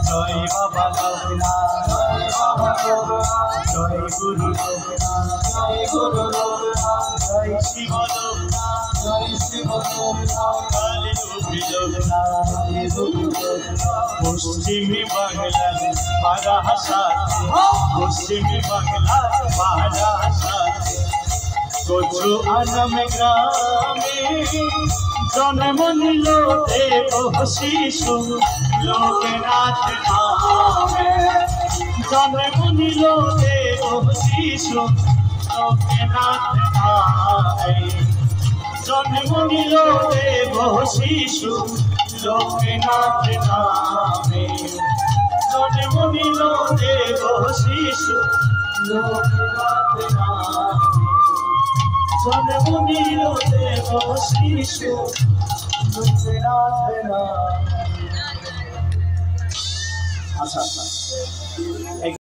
জয় বাবা লোকনাথ, জয় গুরু লোকনাথ, জয় গুরু লোকনাথ, জয় শিব লোকনাথ, জয় শিব লোকনাথ, কালী রূপী লোকনাথ, কালী রূপী লোকনাথ। পশ্চিমী বাংলার বারাসাতে, পশ্চিমী বাংলার বারাসাতে কচু আনাম গ্রামে জন্ম নিল দেব শিশু লোকনাথ নামে। জন্ম নিল দেব শিশু লোকনাথ নামে। জন্ম নিল দেব শিশু লোকনাথ নামে। জন্ম নিল দেব শিশু লোকনাথ নামে। জন্ম নিল দেব শিশু লোকনাথ নামে। আচ্ছা আচ্ছা।